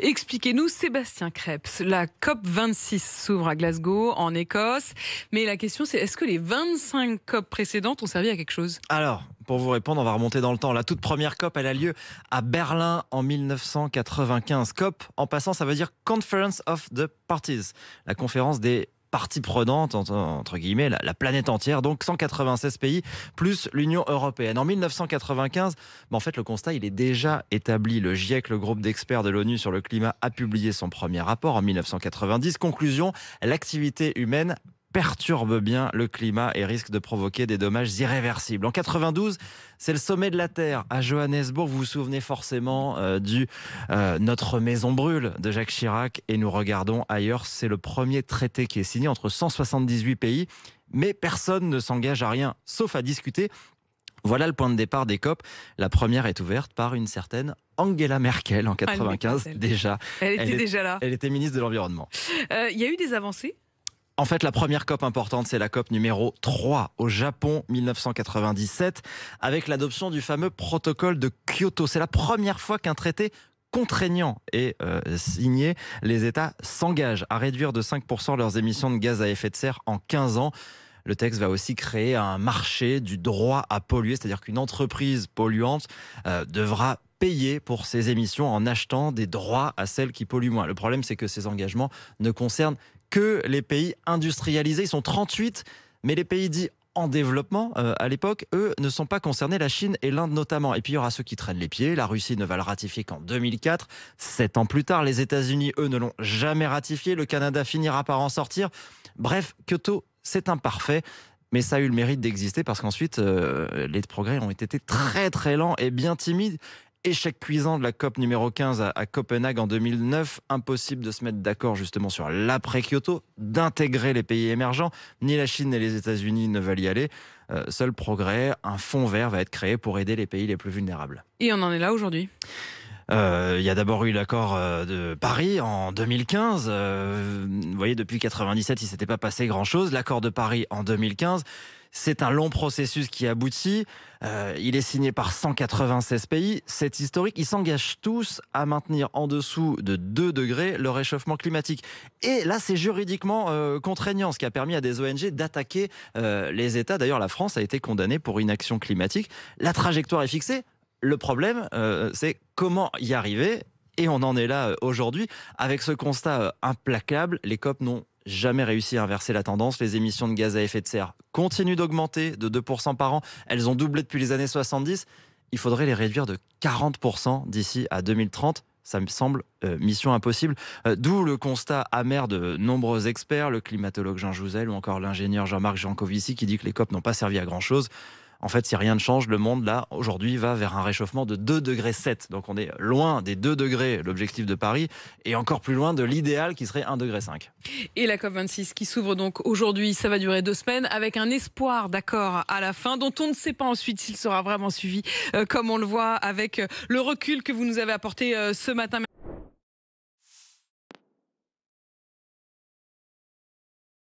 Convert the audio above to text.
Expliquez-nous, Sébastien Krebs. La COP26 s'ouvre à Glasgow, en Écosse. Mais la question, c'est est-ce que les 25 COP précédentes ont servi à quelque chose? Alors, pour vous répondre, on va remonter dans le temps. La toute première COP, elle a lieu à Berlin en 1995. COP, en passant, ça veut dire Conference of the Parties, la conférence des parties prenantes, entre guillemets, la planète entière, donc 196 pays, plus l'Union européenne. En 1995, en fait, le constat, il est déjà établi. Le GIEC, le groupe d'experts de l'ONU sur le climat, a publié son premier rapport en 1990. Conclusion, l'activité humaine perturbe bien le climat et risque de provoquer des dommages irréversibles. En 92, c'est le sommet de la Terre à Johannesburg. Vous vous souvenez forcément du Notre maison brûle de Jacques Chirac et nous regardons ailleurs. C'est le premier traité qui est signé entre 178 pays, mais personne ne s'engage à rien, sauf à discuter. Voilà le point de départ des COP. La première est ouverte par une certaine Angela Merkel en 95 déjà. Elle était déjà là. Elle était ministre de l'Environnement. Il y a eu des avancées? En fait, la première COP importante, c'est la COP numéro 3 au Japon, 1997, avec l'adoption du fameux protocole de Kyoto. C'est la première fois qu'un traité contraignant est signé. Les États s'engagent à réduire de 5% leurs émissions de gaz à effet de serre en 15 ans. Le texte va aussi créer un marché du droit à polluer, c'est-à-dire qu'une entreprise polluante devra payer pour ses émissions en achetant des droits à celles qui polluent moins. Le problème, c'est que ces engagements ne concernent que les pays industrialisés. Ils sont 38, mais les pays dits en développement, à l'époque, eux, ne sont pas concernés, la Chine et l'Inde notamment. Et puis il y aura ceux qui traînent les pieds. La Russie ne va le ratifier qu'en 2004. 7 ans plus tard, les États-Unis, eux, ne l'ont jamais ratifié. Le Canada finira par en sortir. Bref, Kyoto, c'est imparfait. Mais ça a eu le mérite d'exister parce qu'ensuite, les progrès ont été très très lents et bien timides. Échec cuisant de la COP numéro 15 à Copenhague en 2009. Impossible de se mettre d'accord justement sur l'après-Kyoto, d'intégrer les pays émergents. Ni la Chine ni les États-Unis ne veulent y aller. Seul progrès, un fonds vert va être créé pour aider les pays les plus vulnérables. Et on en est là aujourd'hui? Il y a d'abord eu l'accord de Paris en 2015. Vous voyez, depuis 1997, il ne s'était pas passé grand-chose. L'accord de Paris en 2015, c'est un long processus qui aboutit. Il est signé par 196 pays. C'est historique. Ils s'engagent tous à maintenir en dessous de 2 degrés le réchauffement climatique. Et là, c'est juridiquement contraignant, ce qui a permis à des ONG d'attaquer les États. D'ailleurs, la France a été condamnée pour inaction climatique. La trajectoire est fixée. Le problème, c'est comment y arriver. Et on en est là aujourd'hui avec ce constat implacable. Les COP n'ont jamais réussi à inverser la tendance. Les émissions de gaz à effet de serre continuent d'augmenter de 2% par an. Elles ont doublé depuis les années 70. Il faudrait les réduire de 40% d'ici à 2030. Ça me semble mission impossible. D'où le constat amer de nombreux experts, le climatologue Jean Jouzel ou encore l'ingénieur Jean-Marc Jancovici qui dit que les COP n'ont pas servi à grand-chose. En fait, si rien ne change, le monde, là, aujourd'hui, va vers un réchauffement de 2,7 degrés. Donc on est loin des 2 degrés, l'objectif de Paris, et encore plus loin de l'idéal qui serait 1,5 degré. Et la COP26 qui s'ouvre donc aujourd'hui, ça va durer 2 semaines, avec un espoir d'accord à la fin, dont on ne sait pas ensuite s'il sera vraiment suivi, comme on le voit avec le recul que vous nous avez apporté ce matin.